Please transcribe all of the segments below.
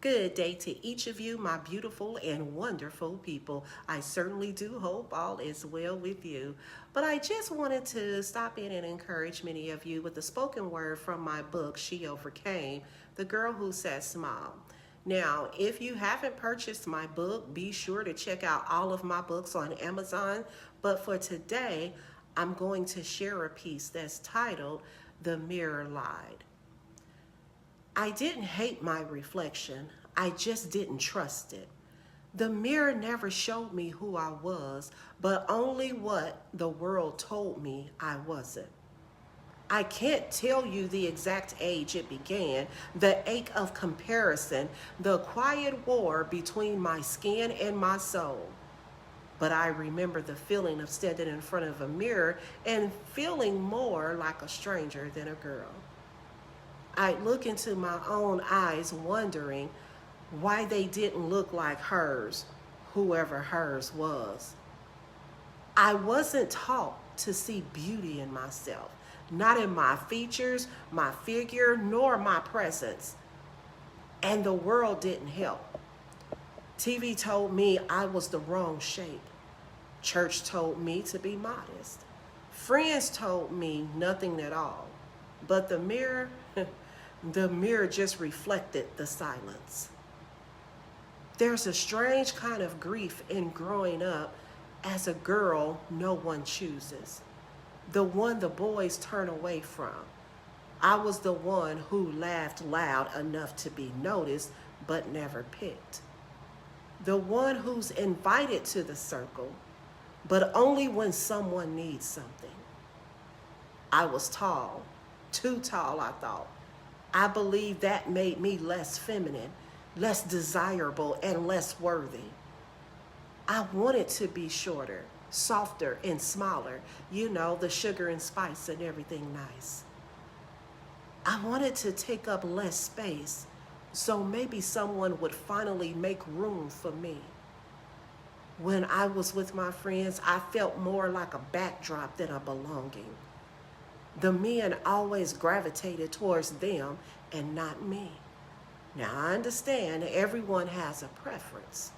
Good day to each of you, my beautiful and wonderful people. I certainly do hope all is well with you. But I just wanted to stop in and encourage many of you with the spoken word from my book, She Overcame, The Girl Who Said Smile. Now, if you haven't purchased my book, be sure to check out all of my books on Amazon. But for today, I'm going to share a piece that's titled, The Mirror Lied. I didn't hate my reflection, I just didn't trust it. The mirror never showed me who I was, but only what the world told me I wasn't. I can't tell you the exact age it began, the ache of comparison, the quiet war between my skin and my soul. But I remember the feeling of standing in front of a mirror and feeling more like a stranger than a girl. I'd look into my own eyes wondering why they didn't look like hers, whoever hers was. I wasn't taught to see beauty in myself, not in my features, my figure, nor my presence. And the world didn't help. TV told me I was the wrong shape. Church told me to be modest. Friends told me nothing at all. But the mirror, the mirror just reflected the silence. There's a strange kind of grief in growing up as a girl no one chooses, the one the boys turn away from. I was the one who laughed loud enough to be noticed but never picked. The one who's invited to the circle, but only when someone needs something. I was tall, too tall, I thought. I believe that made me less feminine, less desirable, and less worthy. I wanted to be shorter, softer, and smaller. You know, the sugar and spice and everything nice. I wanted to take up less space, so maybe someone would finally make room for me. When I was with my friends, I felt more like a backdrop than a belonging. The men always gravitated towards them and not me. Now, I understand everyone has a preference.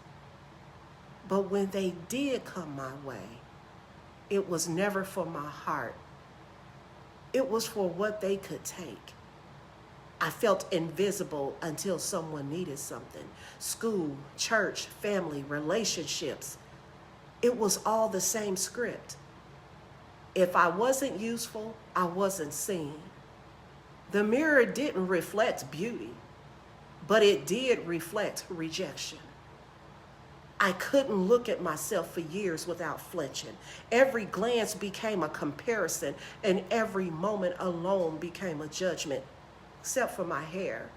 But when they did come my way, it was never for my heart. It was for what they could take. I felt invisible until someone needed something. School, church, family, relationships. It was all the same script. If I wasn't useful, I wasn't seen. The mirror didn't reflect beauty, but it did reflect rejection. I couldn't look at myself for years without flinching. Every glance became a comparison, and every moment alone became a judgment, except for my hair.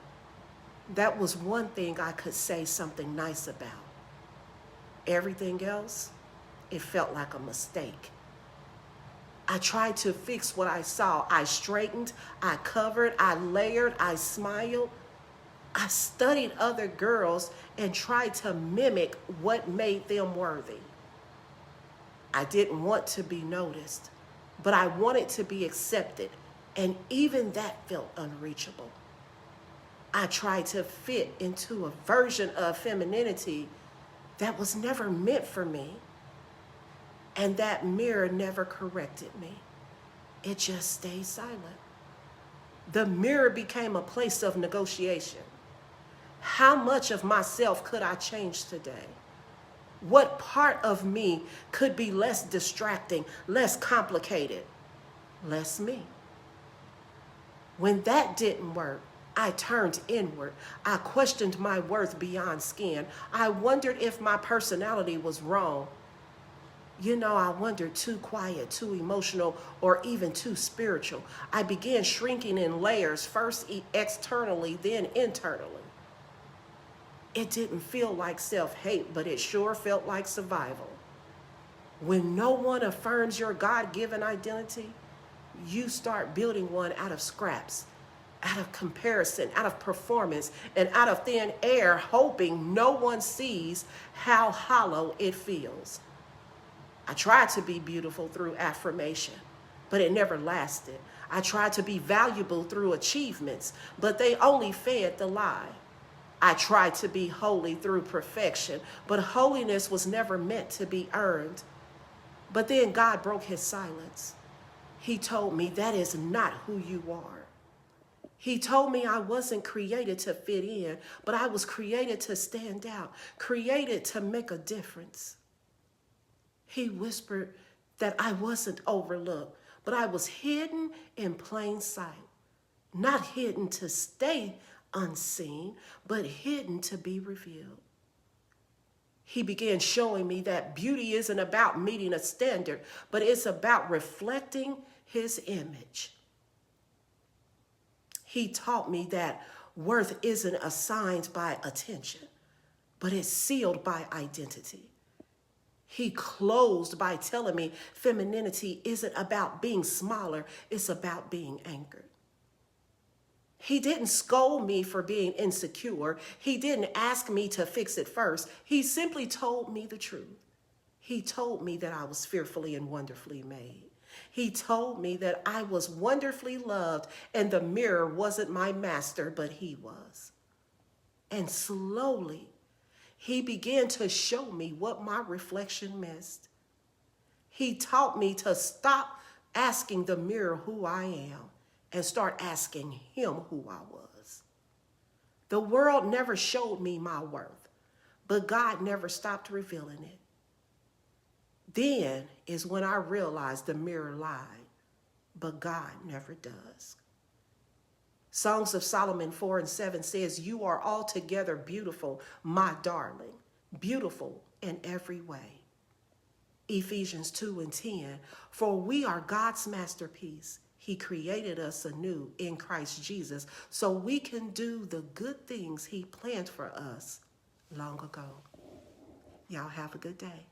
That was one thing I could say something nice about. Everything else, it felt like a mistake. I tried to fix what I saw. I straightened, I covered, I layered, I smiled. I studied other girls and tried to mimic what made them worthy. I didn't want to be noticed, but I wanted to be accepted, and even that felt unreachable. I tried to fit into a version of femininity that was never meant for me. And that mirror never corrected me. It just stayed silent. The mirror became a place of negotiation. How much of myself could I change today? What part of me could be less distracting, less complicated, less me? When that didn't work, I turned inward. I questioned my worth beyond skin. I wondered if my personality was wrong. You know, I wondered too quiet, too emotional, or even too spiritual. I began shrinking in layers, first externally, then internally. It didn't feel like self-hate, but it sure felt like survival. When no one affirms your God-given identity, you start building one out of scraps, out of comparison, out of performance, and out of thin air, hoping no one sees how hollow it feels. I tried to be beautiful through affirmation, but it never lasted. I tried to be valuable through achievements, but they only fed the lie. I tried to be holy through perfection, but holiness was never meant to be earned. But then God broke his silence. He told me that is not who you are. He told me I wasn't created to fit in, but I was created to stand out, created to make a difference. He whispered that I wasn't overlooked, but I was hidden in plain sight. Not hidden to stay unseen, but hidden to be revealed. He began showing me that beauty isn't about meeting a standard, but it's about reflecting his image. He taught me that worth isn't assigned by attention, but it's sealed by identity. He closed by telling me femininity isn't about being smaller, it's about being anchored. He didn't scold me for being insecure. He didn't ask me to fix it first. He simply told me the truth. He told me that I was fearfully and wonderfully made. He told me that I was wonderfully loved and the mirror wasn't my master, but he was. And slowly, he began to show me what my reflection missed. He taught me to stop asking the mirror who I am and start asking him who I was. The world never showed me my worth, but God never stopped revealing it. Then is when I realized the mirror lied, but God never does. Songs of Solomon 4:7 says, "You are altogether beautiful, my darling, beautiful in every way." Ephesians 2:10, "For we are God's masterpiece. He created us anew in Christ Jesus so we can do the good things he planned for us long ago." Y'all have a good day.